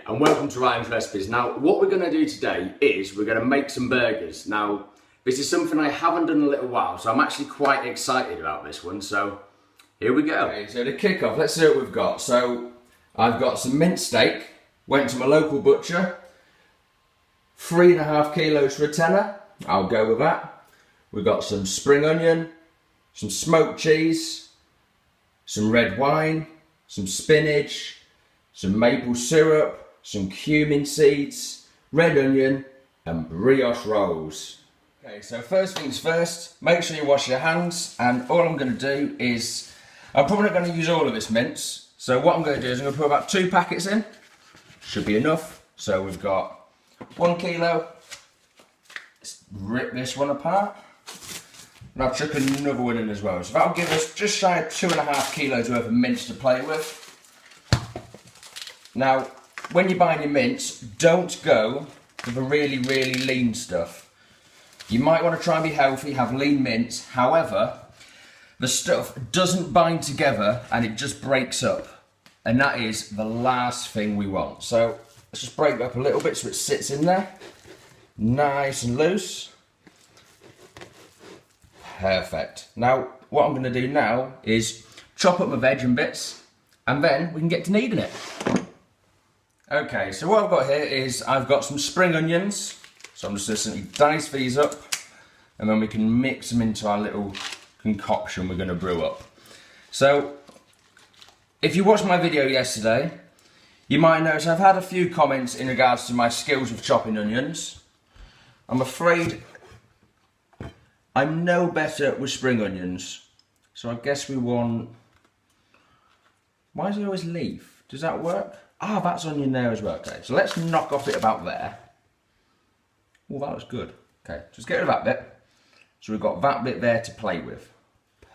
and welcome to Ryan's Recipes. Now, what we're going to do today is we're going to make some burgers. Now, this is something I haven't done in a little while, so I'm actually quite excited about this one, so here we go. Okay, so to kick off, let's see what we've got. So, I've got some minced steak, went to my local butcher, 3.5 kilos for a tenner, I'll go with that. We've got some spring onion, some smoked cheese, some red wine, some spinach, some maple syrup, some cumin seeds, red onion, and brioche rolls. Okay, so first things first, make sure you wash your hands, and all I'm going to do is, I'm probably not going to use all of this mince, so what I'm going to do is I'm going to put about 2 packets in, should be enough. So we've got 1 kilo, let's rip this one apart, and I'll chuck another one in as well, so that'll give us just shy of 2.5 kilos worth of mince to play with. Now, when you're buying your mince, don't go for the really lean stuff. You might want to try and be healthy, have lean mince, however, the stuff doesn't bind together and it just breaks up. And that is the last thing we want. So, let's just break it up a little bit so it sits in there. Nice and loose. Perfect. Now, what I'm going to do now is chop up my veg in bits, and then we can get to kneading it. Okay, so what I've got here is I've got some spring onions, so I'm just going to simply dice these up, and then we can mix them into our little concoction we're going to brew up. So, if you watched my video yesterday, you might notice I've had a few comments in regards to my skills with chopping onions. I'm afraid I'm no better with spring onions, so I guess we want... Why does it always leave? Does that work? Ah, that's onion there as well. Okay, so let's knock off it about there. Oh, that looks good. Okay, so let's get rid of that bit. So we've got that bit there to play with.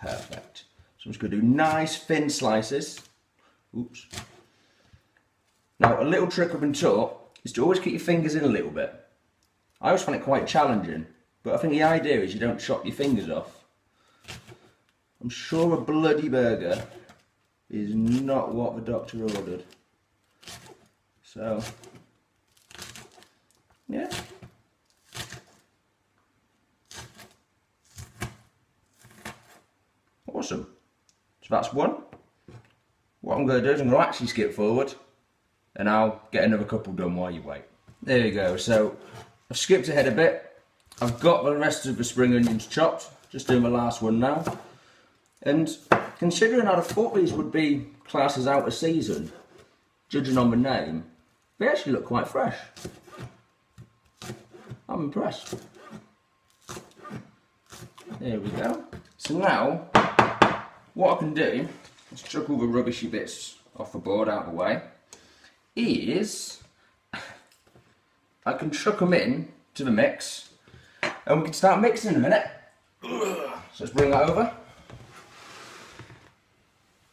Perfect. So I'm just going to do nice thin slices. Oops. Now, a little trick I've been taught is to always keep your fingers in a little bit. I always find it quite challenging, but I think the idea is you don't chop your fingers off. I'm sure a bloody burger is not what the doctor ordered. So, yeah. Awesome. So that's one. What I'm going to do is I'm going to actually skip forward, and I'll get another couple done while you wait. There you go. So I've skipped ahead a bit. I've got the rest of the spring onions chopped. Just doing my last one now. And considering I'd have thought these would be classed as out of season, judging on the name, they actually look quite fresh. I'm impressed. There we go. So now, what I can do, let's chuck all the rubbishy bits off the board out of the way, is I can chuck them in to the mix, and we can start mixing in a minute. So let's bring that over.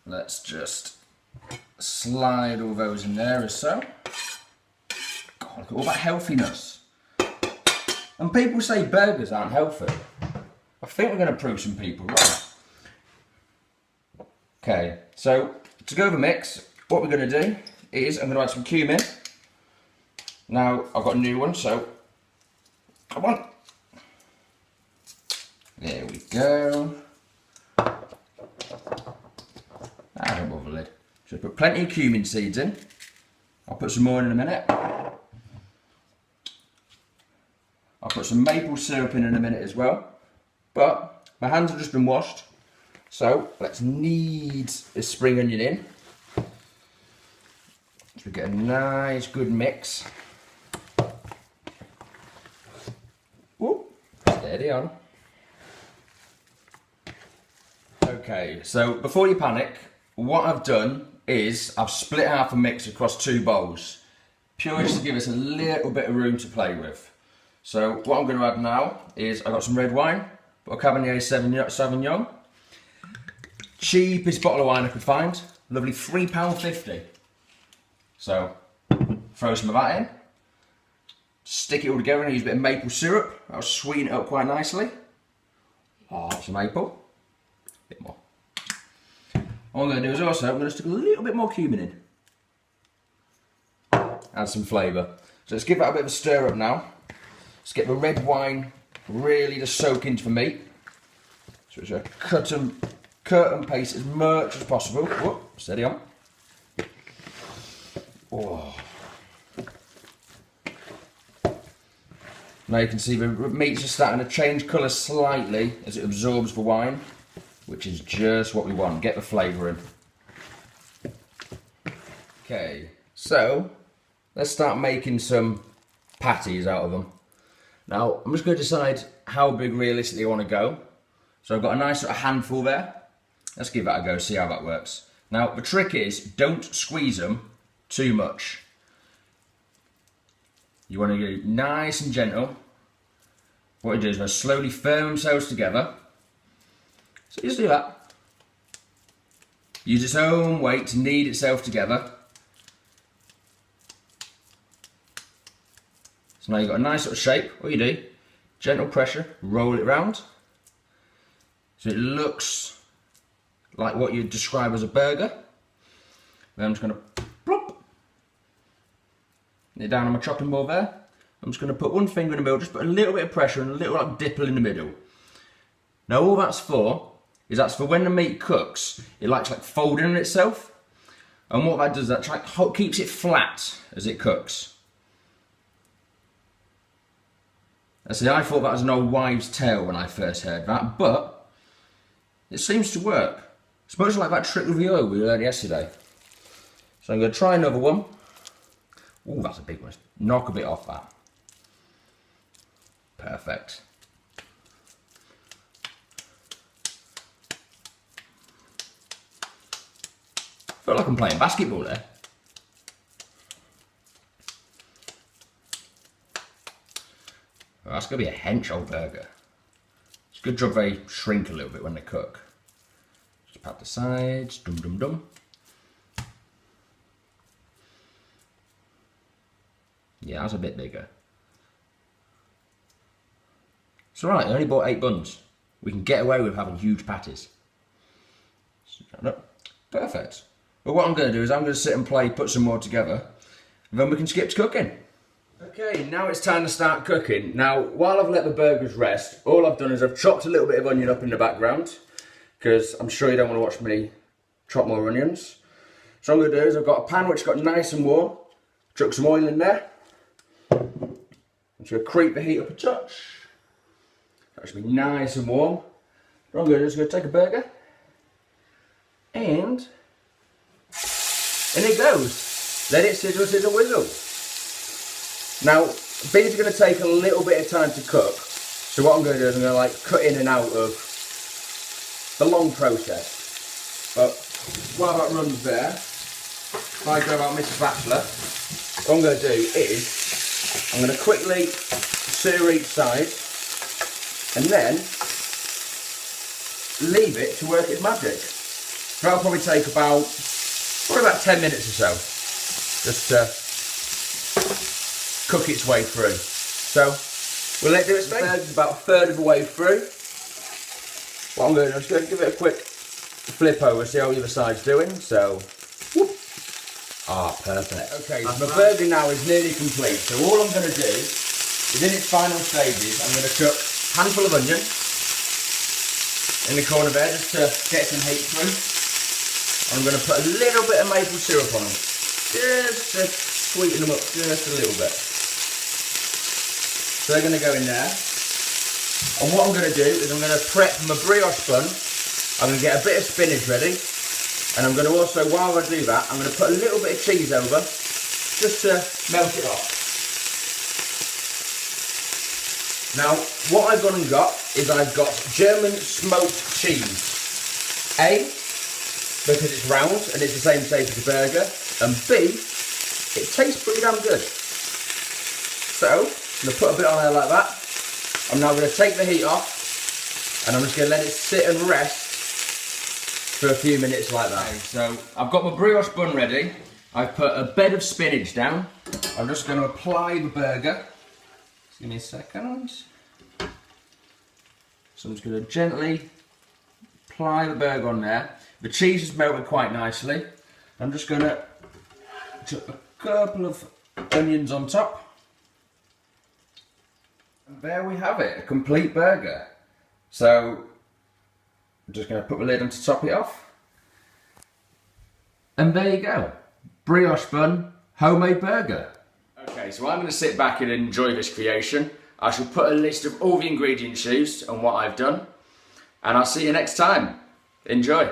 Let's just slide all those in there as so. God, look at all that healthiness. And people say burgers aren't healthy. I think we're going to prove some people wrong. Okay, so to go over the mix, what we're going to do is I'm going to add some cumin. Now, I've got a new one, so come on. There we go. Above the lid. So put plenty of cumin seeds in. I'll put some more in a minute. I'll put some maple syrup in a minute as well. But my hands have just been washed. So let's knead this spring onion in. So we get a nice good mix. Whoop, steady on. Okay, so before you panic, what I've done is I've split half a mix across 2 bowls, purely just to give us a little bit of room to play with. So what I'm going to add now is I've got some red wine, got a Cabernet Sauvignon, cheapest bottle of wine I could find, lovely £3.50. So throw some of that in, stick it all together and use a bit of maple syrup, that'll sweeten it up quite nicely. Oh, some maple, a bit more. What I'm going to do is also, I'm going to stick a little bit more cumin in. add some flavour. So let's give that a bit of a stir up now. Let's get the red wine really to soak into the meat. So it's a cut and paste as much as possible. Whoop, steady on. Oh. Now you can see the meats are starting to change colour slightly as it absorbs the wine, which is just what we want. Get the flavour in. Okay, so let's start making some patties out of them. Now I'm just going to decide how big realistically I want to go. So I've got a nice sort of handful there. Let's give that a go, see how that works. Now the trick is, don't squeeze them too much. You want to go nice and gentle. What you do is going to slowly firm themselves together. So just do that. Use its own weight to knead itself together. So now you've got a nice sort of shape. What you do, gentle pressure, roll it round. So it looks like what you'd describe as a burger. Then I'm just going to plop it down on my chopping board there. I'm just going to put one finger in the middle, just put a little bit of pressure and a little like dipple in the middle. Now all that's for is that's for when the meat cooks, it likes like folding on itself. And what that does, that like keeps it flat as it cooks. I see, I thought that was an old wives' tale when I first heard that, but it seems to work. It's much like that trick with the oil we learned yesterday. So I'm going to try another one. Ooh, that's a big one. Knock a bit off that. Perfect. I feel like I'm playing basketball there. Oh, that's going to be a hench old burger. It's a good job they shrink a little bit when they cook. Just pat the sides, dum dum dum. Yeah, that's a bit bigger. It's alright, I only bought 8 buns. We can get away with having huge patties. Perfect. Well, what I'm going to do is I'm going to sit and play, put some more together, and then we can skip to cooking. Okay, now it's time to start cooking. Now, while I've let the burgers rest, all I've done is I've chopped a little bit of onion up in the background, because I'm sure you don't want to watch me chop more onions. So what I'm going to do is I've got a pan which got nice and warm, chuck some oil in there. I'm just going to creep the heat up a touch. That should be nice and warm. What I'm going to do is take a burger and it goes. Let it sizzle, sizzle, whizzle. Now, these are going to take a little bit of time to cook. So what I'm going to do is I'm going to like cut in and out of the long process. But while that runs there, if I go about Mr. Bachelor, what I'm going to do is I'm going to quickly sear each side and then leave it to work its magic. That'll probably take about 10 minutes or so, just to cook its way through. So we'll let it do its thing. It's about a third of the way through. What I'm going to do, I'm just going to give it a quick flip over, see how the other side's doing. So, whoop. Ah, perfect. Okay, so my burger now is nearly complete. So all I'm going to do is in its final stages, I'm going to chuck a handful of onion in the corner there just to get some heat through. I'm going to put a little bit of maple syrup on them, just to sweeten them up just a little bit. So they're going to go in there. And what I'm going to do is I'm going to prep my brioche bun. I'm going to get a bit of spinach ready. And I'm going to also, while I do that, I'm going to put a little bit of cheese over, just to melt it off. Now, what I've gone and got is I've got German smoked cheese. A, because it's round and it's the same shape as a burger, and B, it tastes pretty damn good. So, I'm going to put a bit on there like that. I'm now going to take the heat off, and I'm just going to let it sit and rest for a few minutes like that. Okay, so, I've got my brioche bun ready. I've put a bed of spinach down. I'm just going to apply the burger. Just give me a second. So I'm just going to gently apply the burger on there. The cheese is melted quite nicely. I'm just going to chuck a couple of onions on top. And there we have it, a complete burger. So I'm just going to put the lid on to top it off. And there you go, brioche bun, homemade burger. Okay, so I'm going to sit back and enjoy this creation. I shall put a list of all the ingredients used and what I've done. And I'll see you next time. Enjoy.